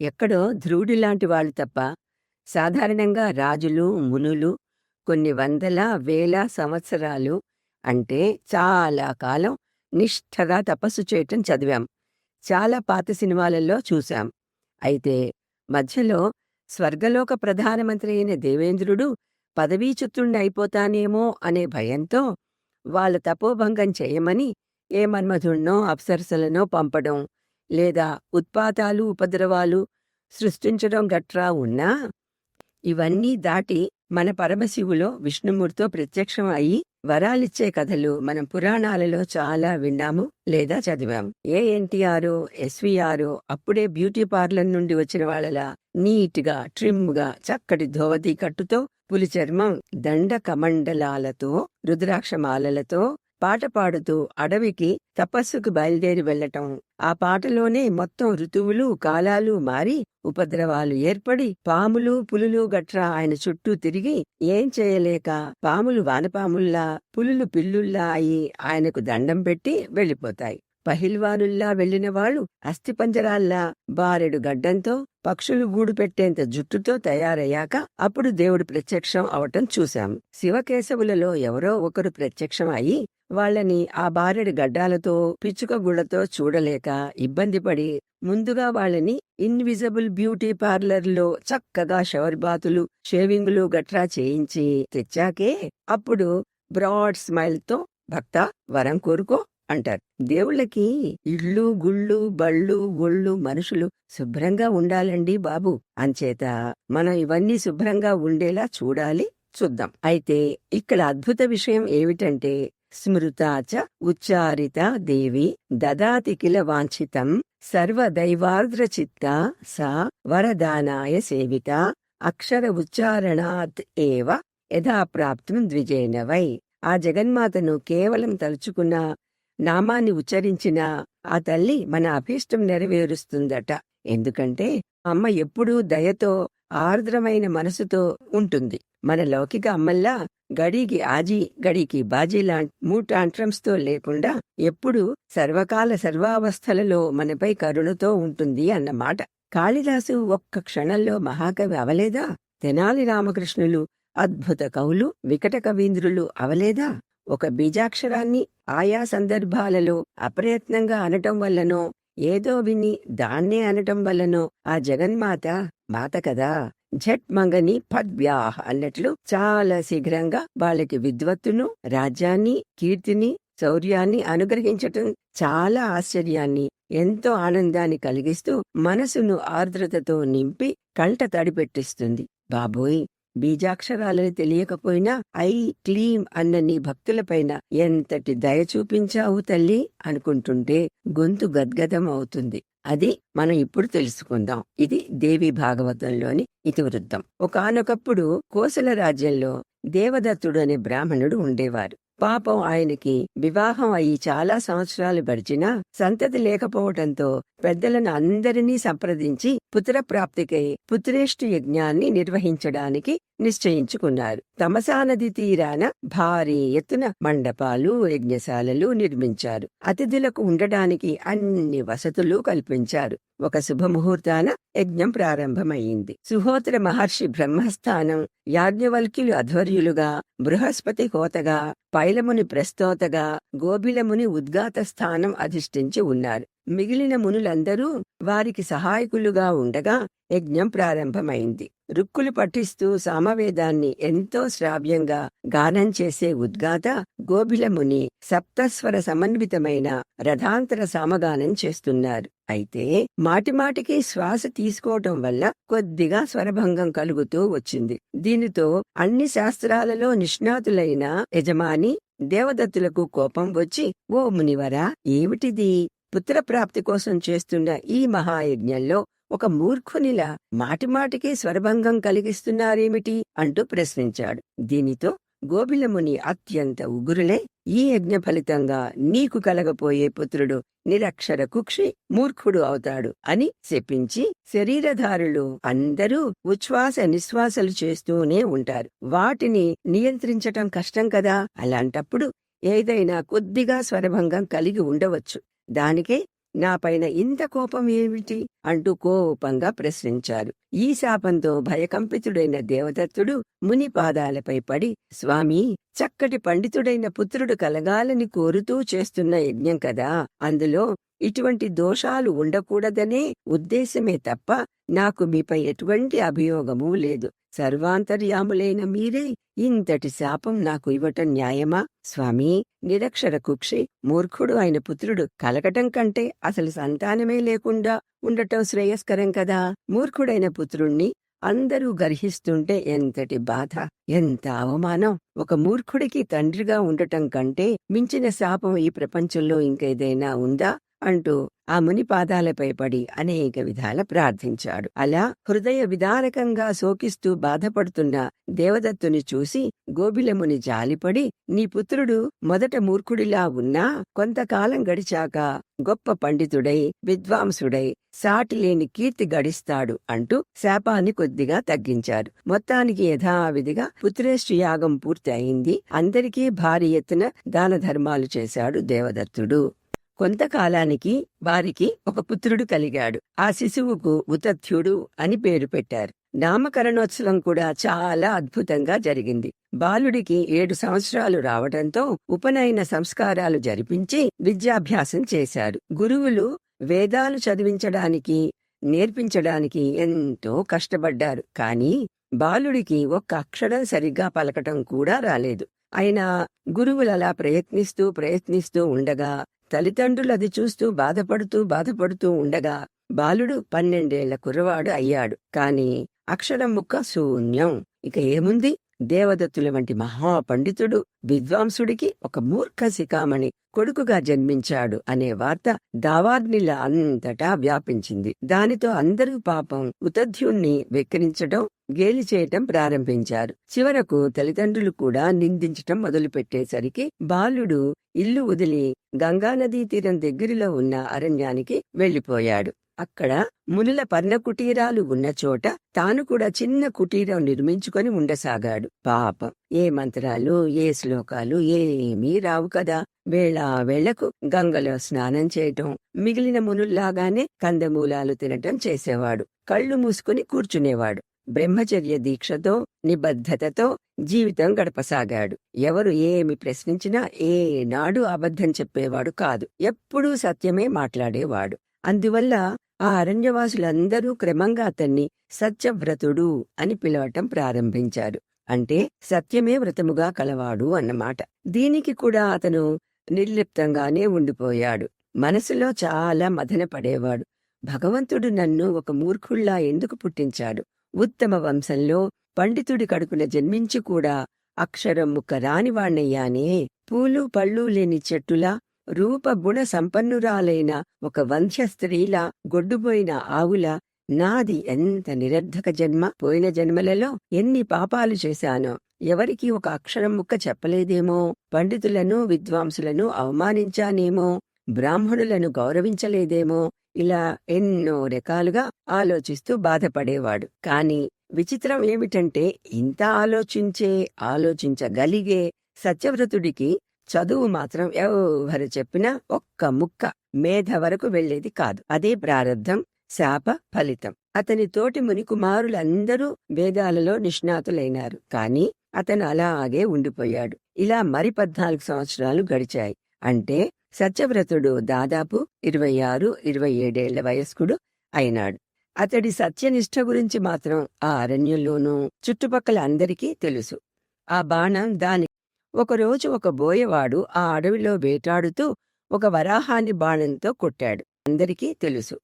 ఎక్కడో ధ్రువుడిలాంటి వాళ్ళు తప్ప సాధారణంగా రాజులు, మునులు కొన్ని వందల, వేల సంవత్సరాలు అంటే చాలా కాలం నిష్ఠగా తపస్సు చేయటం చదివాం. చాలా పాత సినిమాలలో చూశాం. అయితే మధ్యలో స్వర్గలోక ప్రధానమంత్రి అయిన దేవేంద్రుడు పదవీచ్యుతుణ్ణయిపోతానేమో అనే భయంతో వాళ్ళ తపోభంగం చేయమని ఏ మన్మధుణ్ణో, అప్సరసలనో పంపడం, లేదా ఉత్పాతాలు, ఉపద్రవాలు సృష్టించడం గట్రా ఉన్నా ఇవన్నీ దాటి మన పరమశివులో విష్ణుమూర్తితో ప్రత్యక్షం అయి వరాలిచ్చే కథలు మనం పురాణాలలో చాలా విన్నాము లేదా చదివాము. ఎన్టీఆర్, ఎస్వీఆర్ అప్పుడే బ్యూటీ పార్లర్ నుండి వచ్చిన వాళ్ళలా నీట్గా, ట్రిమ్గా, చక్కటి ధోవతి కట్టుతో, పులి చర్మం, దండ కమండలాలతో, రుద్రాక్షమాలలతో పాట పాడుతూ అడవికి తపస్సుకు బయలుదేరి వెళ్లటం. ఆ పాటలోనే మొత్తం ఋతువులు, కాలాలు మారి ఉపద్రవాలు ఏర్పడి పాములు, పులులు గట్రా ఆయన చుట్టూ తిరిగి ఏం చేయలేక పాములు వానపాముల్లా, పులులు పిల్లుల్లా అయి ఆయనకు దండం పెట్టి వెళ్లిపోతాయి. పహిల్వానుల్లా వెళ్లిన వాళ్ళు అస్థిపంజరాల్లా బారెడు గడ్డంతో, పక్షులు గూడు పెట్టేంత జుట్టుతో తయారయ్యాక అప్పుడు దేవుడు ప్రత్యక్షం అవటం చూశాం. శివకేశవులలో ఎవరో ఒకరు ప్రత్యక్షం అయి వాళ్ళని ఆ బారెడు గడ్డాలతో, పిచ్చుక గుళ్లతో చూడలేక ఇబ్బంది పడి ముందుగా వాళ్ళని ఇన్విజిబుల్ బ్యూటీ పార్లర్లో చక్కగా షవర్ బాతులు, షేవింగులు గట్రా చేయించి తెచ్చాకే అప్పుడు బ్రాడ్ స్మైల్తో భక్త వరం కోరుకో అంటారు. దేవుళ్ళకి ఇళ్ళు, గుళ్ళు, బళ్ళు, గొళ్ళు, మనుషులు శుభ్రంగా ఉండాలండి బాబు. అంచేత మనం ఇవన్నీ శుభ్రంగా ఉండేలా చూడాలి, చూద్దాం. అయితే ఇక్కడ అద్భుత విషయం ఏమిటంటే స్మృతాచ ఉచ్చారిత దేవి దదాతి కిల వాంఛితం సర్వదైవార్ద్రచిత్త సా వరదానాయ సేవిత అక్షర ఉచ్చారణాత్ ఏవ యథాప్రాప్తం ద్విజేన వై. ఆ జగన్మాతను కేవలం తలుచుకున్న, నామాన్ని ఉచ్చరించిన ఆ తల్లి మన అభీష్టం నెరవేరుస్తుందట. ఎందుకంటే అమ్మ ఎప్పుడూ దయతో, ఆర్ద్రమైన మనసుతో ఉంటుంది. మన లౌకిక అమ్మల్లా గడికి ఆజీ, గడికి బాజీ లాంటి మూటాంట్రంస్తో లేకుండా ఎప్పుడు సర్వకాల సర్వావస్థలలో మనపై కరుణతో ఉంటుంది అన్నమాట. కాళిదాసు ఒక్క క్షణంలో మహాకవి అవలేదా? తెనాలి రామకృష్ణులు అద్భుత కవులు, వికట కవీంద్రులు అవలేదా? ఒక బీజాక్షరాన్ని ఆయా సందర్భాలలో అప్రయత్నంగా అనటం వల్లనో, ఏదో విని దాన్నే అనటం వల్లనో ఆ జగన్మాత మాత కదా. ఝట్ మంగని పద్వ్యాహ్ అన్నట్లు చాలా శీఘ్రంగా వాళ్ళకి విద్వత్తును, రాజ్యాన్ని, కీర్తిని, శౌర్యాన్ని అనుగ్రహించటం చాలా ఆశ్చర్యాన్ని, ఎంతో ఆనందాన్ని కలిగిస్తూ మనసును ఆర్ద్రతతో నింపి కంట తడిపెట్టిస్తుంది. బాబోయ్, బీజాక్షరాలని తెలియకపోయినా ఐ క్లీం అన్న నీ భక్తులపైన ఎంతటి దయ చూపించావు తల్లి అనుకుంటుంటే గొంతు గద్గదం అవుతుంది. అది మనం ఇప్పుడు తెలుసుకుందాం. ఇది దేవి భాగవతంలోని ఇతివృత్తం. ఒకానొకప్పుడు కోసల రాజ్యంలో దేవదత్తుడు అనే బ్రాహ్మణుడు ఉండేవారు. పాపం ఆయనకి వివాహం అయి చాలా సంవత్సరాలు గడిచినా సంతతి లేకపోవటంతో పెద్దలను అందరినీ సంప్రదించి పుత్రప్రాప్తికై పుత్రేష్టి యజ్ఞాన్ని నిర్వహించడానికి నిశ్చయించుకున్నారు. తమసా నది తీరాన భారీ ఎత్తున మండపాలు, యజ్ఞశాలలు నిర్మించారు. అతిథులకు ఉండడానికి అన్ని వసతులు కల్పించారు. ఒక శుభముహూర్తాన యజ్ఞం ప్రారంభమయ్యింది. సుహోత్ర మహర్షి బ్రహ్మస్థానం, యాజ్ఞవల్క్యులు అధ్వర్యులుగా, బృహస్పతి హోతగా, పైలముని ప్రస్తోతగా, గోబిలముని ఉద్గాత స్థానం అధిష్ఠించి ఉన్నారు. మిగిలిన మునులందరూ వారికి సహాయకులుగా ఉండగా యజ్ఞం ప్రారంభమైంది. రుక్కులు పఠిస్తూ సామవేదాన్ని ఎంతో శ్రావ్యంగా గానం చేసే ఉద్గాత గోబిలముని సప్తస్వర సమన్వితమైన రథాంతర సామగానం చేస్తున్నారు. అయితే మాటిమాటికి శ్వాస తీసుకోవటం వల్ల కొద్దిగా స్వరభంగం కలుగుతూ వచ్చింది. దీనితో అన్ని శాస్త్రాలలో నిష్ణాతులైన యజమాని దేవదత్తులకు కోపం వచ్చి, ఓ మునివరా, ఏమిటిది? పుత్రప్రాప్తి కోసం చేస్తున్న ఈ మహాయజ్ఞంలో ఒక మూర్ఖునిలా మాటిమాటికి స్వరభంగం కలిగిస్తున్నారేమిటి అంటూ ప్రశ్నించాడు. దీనితో గోబిలముని అత్యంత ఉగురులే, ఈ యజ్ఞ ఫలితంగా నీకు కలగపోయే పుత్రుడు నిరక్షర కుక్షి మూర్ఖుడు అవుతాడు అని శపించి, శరీరధారులు అందరూ ఉచ్ఛ్వాస నిశ్వాసలు చేస్తూనే ఉంటారు. వాటిని నియంత్రించటం కష్టం కదా. అలాంటప్పుడు ఏదైనా కొద్దిగా స్వరభంగం కలిగి ఉండవచ్చు. దానికే నా పైన ఇంత కోపం ఏమిటి అంటూ కోపంగా ప్రశ్నించారు. ఈ శాపంతో భయకంపితుడైన దేవదత్తుడు ముని పాదాలపై పడి, స్వామీ, చక్కటి పండితుడైన పుత్రుడు కలగాలని కోరుతూ చేస్తున్న యజ్ఞం కదా, అందులో ఇటువంటి దోషాలు ఉండకూడదనే ఉద్దేశమే తప్ప నాకు మీపై ఎటువంటి అభియోగమూ లేదు. సర్వాంతర్యాములైన మీరే ఇంతటి శాపం నాకు ఇవ్వటం న్యాయమా? స్వామీ, నిరక్షర కుక్షి మూర్ఖుడు అయిన పుత్రుడు కలగటం కంటే అసలు సంతానమే లేకుండా ఉండటం శ్రేయస్కరం కదా. మూర్ఖుడైన పుత్రుణ్ణి అందరూ గర్హిస్తుంటే ఎంతటి బాధ, ఎంత అవమానం. ఒక మూర్ఖుడికి తండ్రిగా ఉండటం కంటే మించిన శాపం ఈ ప్రపంచంలో ఇంకేదైనా ఉందా అంటూ ఆ ముని పాదాలపై పడి అనేక విధాల ప్రార్థించాడు. అలా హృదయ విదారకంగా శోకిస్తూ బాధపడుతున్న దేవదత్తుని చూసి గోబిలముని జాలిపడి, నీ పుత్రుడు మొదట మూర్ఖుడిలా ఉన్నా కొంతకాలం గడిచాక గొప్ప పండితుడై విద్వాంసుడై సాటిలేని కీర్తి గడిస్తాడు అంటూ శాపాన్ని కొద్దిగా తగ్గించారు. మొత్తానికి యథావిధిగా పుత్రేష్టి యాగం పూర్తి అయింది. అందరికీ భారీ ఎత్తున దాన ధర్మాలు చేశాడు దేవదత్తుడు. కొంతకాలానికి వారికి ఒక పుత్రుడు కలిగాడు. ఆ శిశువుకు ఉతథ్యుడు అని పేరు పెట్టారు. నామకరణోత్సవం కూడా చాలా అద్భుతంగా జరిగింది. బాలుడికి 7 సంవత్సరాలు రావడంతో ఉపనయన సంస్కారాలు జరిపించి విద్యాభ్యాసం చేశారు. గురువులు వేదాలు చదివించడానికి, నేర్పించడానికి ఎంతో కష్టపడ్డారు. కానీ బాలుడికి ఒక్క అక్షరం సరిగ్గా పలకటం కూడా రాలేదు. అయినా గురువులలా ప్రయత్నిస్తూ ఉండగా, తల్లిదండ్రులు అది చూస్తూ బాధపడుతూ ఉండగా బాలుడు 12 ఏళ్ల కుర్రవాడు అయ్యాడు. కాని అక్షరం ముక్క శూన్యం. ఇక ఏముంది? దేవదత్తుల వంటి మహాపండితుడు విద్వాంసుడికి ఒక మూర్ఖ శిఖామణి కొడుకుగా జన్మించాడు అనే వార్త దావాగ్నిలా అంతటా వ్యాపించింది. దానితో అందరూ పాపం ఉతథ్యుణ్ణి వెక్కిరించడం, గేలి చేయటం ప్రారంభించారు. చివరకు తల్లిదండ్రులు కూడా నిందించటం మొదలుపెట్టేసరికి బాలుడు ఇల్లు వదిలి గంగానదీ తీరం దగ్గరలో ఉన్న అరణ్యానికి వెళ్లిపోయాడు. అక్కడ మునుల పర్ణకుటీరాలు ఉన్న చోట తాను కూడా చిన్న కుటీరం నిర్మించుకొని ఉండసాగాడు. పాపం, ఏ మంత్రాలు, ఏ శ్లోకాలు ఏమీ రావు కదా. వేళకు గంగలో స్నానం చేయటం, మిగిలిన మునుల్లాగానే కందమూలాలు తినటం చేసేవాడు. కళ్ళు మూసుకుని కూర్చునేవాడు. బ్రహ్మచర్య దీక్షతో, నిబద్ధతతో జీవితం గడపసాగాడు. ఎవరు ఏమి ప్రశ్నించినా ఏనాడు అబద్ధం చెప్పేవాడు కాదు. ఎప్పుడూ సత్యమే మాట్లాడేవాడు. అందువల్ల ఆ అరణ్యవాసులందరూ క్రమంగా అతన్ని సత్యవ్రతుడు అని పిలవటం ప్రారంభించారు. అంటే సత్యమే వ్రతముగా కలవాడు అన్నమాట. దీనికి కూడా అతను నిర్లిప్తంగానే ఉండిపోయాడు. మనసులో చాలా మదన పడేవాడు. భగవంతుడు నన్ను ఒక మూర్ఖుళ్లా ఎందుకు పుట్టించాడు? ఉత్తమ వంశంలో పండితుడి కడుపున జన్మించి కూడా అక్షరం ముక్క రానివాణ్ణయ్యానే. పూలు పళ్ళు లేని చెట్టులా, రూప గుణ సంపన్నురాలైన ఒక వంధ్య స్త్రీలా, గొడ్డుపోయిన ఆవులా నాది ఎంత నిరర్ధక జన్మ. పోయిన జన్మలలో ఎన్ని పాపాలు చేశానో. ఎవరికి ఒక అక్షరం ముక్క చెప్పలేదేమో. పండితులను, విద్వాంసులను అవమానించానేమో. బ్రాహ్మణులను గౌరవించలేదేమో. ఇలా ఎన్నో రకాలుగా ఆలోచిస్తూ బాధపడేవాడు. కాని విచిత్రం ఏమిటంటే, ఇంత ఆలోచించగలిగే సత్యవ్రతుడికి చదువు మాత్రం ఎవరు చెప్పినా ఒక్క ముక్క మేధ వరకు వెళ్లేది కాదు. అదే ప్రారబ్ధం, శాప ఫలితం. అతని తోటి ముని కుమారులందరూ వేదాలలో నిష్ణాతులైనారు. కాని అతను అలాగే ఉండిపోయాడు. ఇలా మరి 14 సంవత్సరాలు గడిచాయి. అంటే సత్యవ్రతుడు దాదాపు 26-27 ఏళ్ల వయస్కుడు అయినాడు. అతడి సత్యనిష్ట గురించి మాత్రం ఆ అరణ్యంలోనూ చుట్టుపక్కల అందరికీ తెలుసు. ఆ బాణం దాని ఒకరోజు ఒక బోయవాడు ఆ అడవిలో వేటాడుతూ ఒక వరాహాన్ని బాణంతో కొట్టాడు. అందరికీ తెలుసు.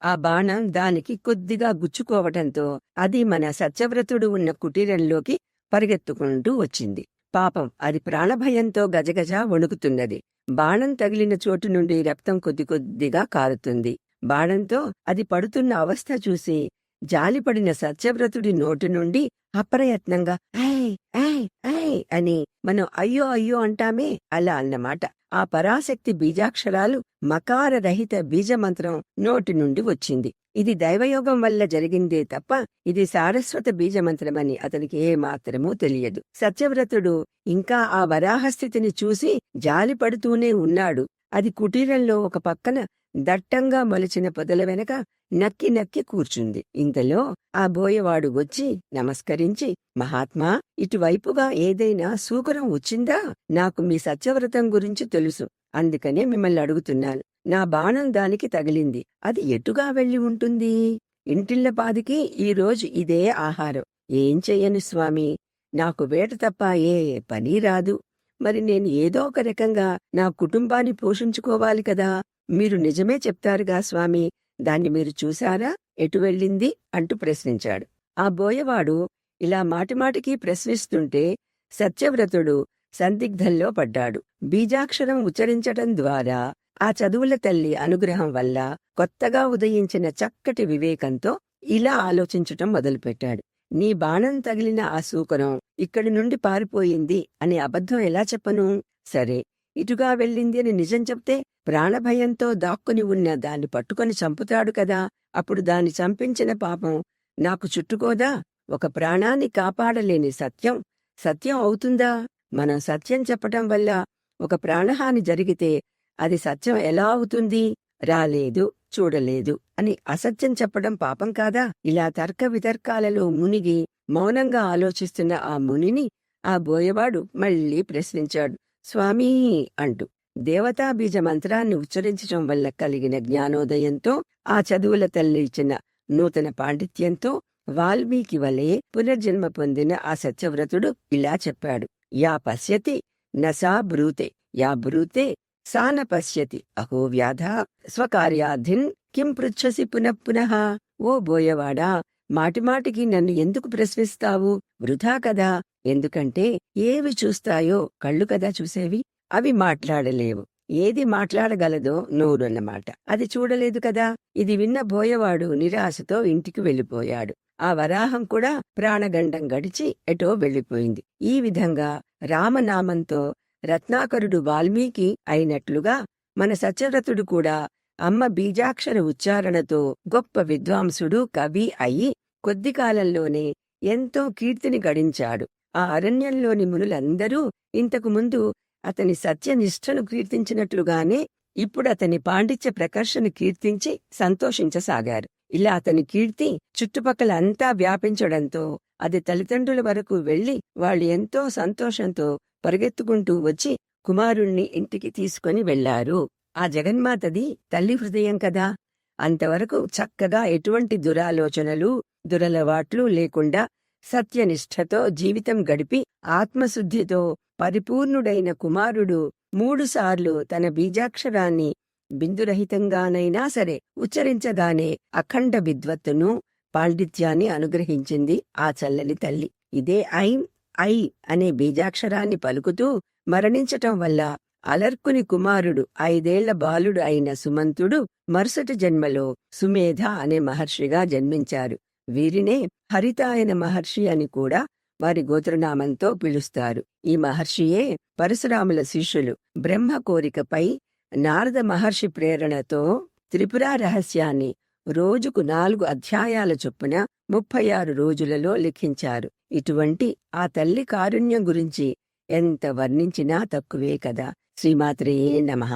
ఆ బాణం దానికి కొద్దిగా గుచ్చుకోవటంతో అది మన సత్యవ్రతుడు ఉన్న కుటీరంలోకి పరిగెత్తుకుంటూ వచ్చింది. పాపం, అది ప్రాణభయంతో గజగజ వణుకుతున్నది. బాణం తగిలిన చోటు నుండి రక్తం కొద్దిగా కారుతుంది. బాణంతో అది పడుతున్న అవస్థ చూసి జాలిపడిన సత్యవ్రతుడి నోటి నుండి అప్రయత్నంగా ఏయ్ ఏయ్ ఏయ్ అని మనం అయ్యో అయ్యో అంటామే, అలా అన్నమాట. ఆ పరాశక్తి బీజాక్షరాలు మకార రహిత బీజమంత్రం నోటి నుండి వచ్చింది. ఇది దైవయోగం వల్ల జరిగిందే తప్ప ఇది సారస్వత బీజమంత్రమని అతనికి ఏమాత్రమూ తెలియదు. సత్యవ్రతుడు ఇంకా ఆ వరాహస్థితిని చూసి జాలిపడుతూనే ఉన్నాడు. అది కుటీరంలో ఒక పక్కన దట్టంగా మొలిచిన పొదల వెనక నక్కి నక్కి కూర్చుంది. ఇంతలో ఆ బోయవాడు వచ్చి నమస్కరించి, మహాత్మా, ఇటువైపుగా ఏదైనా సూకరం వచ్చిందా? నాకు మీ సత్యవ్రతం గురించి తెలుసు, అందుకనే మిమ్మల్ని అడుగుతున్నాను. నా బాణం దానికి తగిలింది, అది ఎటుగా వెళ్ళి ఉంటుంది? ఇంటిల్లపాదికి ఈరోజు ఇదే ఆహారం. ఏం చెయ్యను స్వామి, నాకు వేట తప్ప ఏ పని రాదు. మరి నేను ఏదో ఒక రకంగా నా కుటుంబాన్ని పోషించుకోవాలి కదా. మీరు నిజమే చెప్తారుగా స్వామి, దాన్ని మీరు చూశారా? ఎటు వెళ్ళింది అంటూ ప్రశ్నించాడు. ఆ బోయవాడు ఇలా మాటిమాటికి ప్రశ్నిస్తుంటే సత్యవ్రతుడు సందిగ్ధంలో పడ్డాడు. బీజాక్షరం ఉచ్చరించటం ద్వారా ఆ చదువుల తల్లి అనుగ్రహం వల్ల కొత్తగా ఉదయించిన చక్కటి వివేకంతో ఇలా ఆలోచించటం మొదలుపెట్టాడు. నీ బాణం తగిలిన ఆ సూకరం ఇక్కడి నుండి పారిపోయింది అనే అబద్ధం ఎలా చెప్పను? సరే, ఇటుగా వెళ్ళింది అని నిజం చెప్తే ప్రాణభయంతో దాక్కుని ఉన్న దాన్ని పట్టుకొని చంపుతాడు కదా. అప్పుడు దాన్ని చంపించిన పాపం నాకు చుట్టుకోదా? ఒక ప్రాణాన్ని కాపాడలేని సత్యం సత్యం అవుతుందా? మనం సత్యం చెప్పటం వల్ల ఒక ప్రాణహాని జరిగితే అది సత్యం ఎలా అవుతుంది? రాలేదు, చూడలేదు అని అసత్యం చెప్పడం పాపం కాదా? ఇలా తర్క వితర్కాలలో మునిగి మౌనంగా ఆలోచిస్తున్న ఆ మునిని ఆ బోయవాడు మళ్లీ ప్రశ్నించాడు, స్వామీ అంటూ. దేవతాబీజ మంత్రాన్ని ఉచ్చరించటం వల్ల కలిగిన జ్ఞానోదయంతో, ఆ చదువుల తల్లి ఇచ్చిన నూతన పాండిత్యంతో వాల్మీకి వలె పునర్జన్మ పొందిన ఆ సత్యవ్రతుడు ఇలా చెప్పాడు. యా పశ్యతి నసా బ్రూతే, యా బ్రూతే సాన పశ్యతి, అహో వ్యాధా స్వకార్యాధిన్ కిం పృచ్ఛసి పునః పునః. ఓ బోయవాడా, మాటిమాటికి నన్ను ఎందుకు ప్రశ్నిస్తావు? వృధా కదా. ఎందుకంటే ఏవి చూస్తాయో కళ్ళు కదా చూసేవి, అవి మాట్లాడలేవు. ఏది మాట్లాడగలదో నోరన్నమాట, అది చూడలేదు కదా. ఇది విన్న బోయవాడు నిరాశతో ఇంటికి వెళ్ళిపోయాడు. ఆ వరాహం కూడా ప్రాణగండం గడిచి ఎటో వెళ్ళిపోయింది. ఈ విధంగా రామనామంతో రత్నాకరుడు వాల్మీకి అయినట్లుగా మన సత్యవ్రతుడు కూడా అమ్మ బీజాక్షర ఉచ్చారణతో గొప్ప విద్వాంసుడు, కవి అయి కొద్ది కాలంలోనే ఎంతో కీర్తిని గడించాడు. ఆ అరణ్యంలోని మునులందరూ ఇంతకు ముందు అతని సత్యనిష్టను కీర్తించినట్లుగానే ఇప్పుడు అతని పాండిత్య ప్రకర్షను కీర్తించి సంతోషించసాగారు. ఇలా అతని కీర్తి చుట్టుపక్కల అంతా వ్యాపించడంతో అది తల్లిదండ్రుల వరకు వెళ్లి వాళ్ళు ఎంతో సంతోషంతో పరిగెత్తుకుంటూ వచ్చి కుమారుణ్ణి ఇంటికి తీసుకొని వెళ్లారు. ఆ జగన్మాతది తల్లి హృదయం కదా. అంతవరకు చక్కగా ఎటువంటి దురాలోచనలు, దురలవాట్లు లేకుండా సత్యనిష్టతో జీవితం గడిపి ఆత్మశుద్ధితో పరిపూర్ణుడైన కుమారుడు 3 సార్లు తన బీజాక్షరాన్ని బిందురహితంగానైనా సరే ఉచ్చరించగానే అఖండ విద్వత్తును, పాండిత్యాన్ని అనుగ్రహించింది ఆ చల్లని తల్లి. ఇదే ఐం ఐ అనే బీజాక్షరాన్ని పలుకుతూ మరణించటం వల్ల అలర్కుని కుమారుడు 5 ఏళ్ల బాలుడు అయిన సుమంతుడు మరుసటి జన్మలో సుమేధ అనే మహర్షిగా జన్మించారు. వీరినే హరితాయన మహర్షి అని కూడా వారి గోత్రనామంతో పిలుస్తారు. ఈ మహర్షియే పరశురాముల శిష్యులు. బ్రహ్మ కోరికపై నారద మహర్షి ప్రేరణతో త్రిపుర రహస్యాన్ని రోజుకు 4 అధ్యాయాల చొప్పున 36 రోజులలో లిఖించారు. ఇటువంటి ఆ తల్లి కారుణ్యం గురించి ఎంత వర్ణించినా తక్కువే కదా. శ్రీమాత్రే నమః.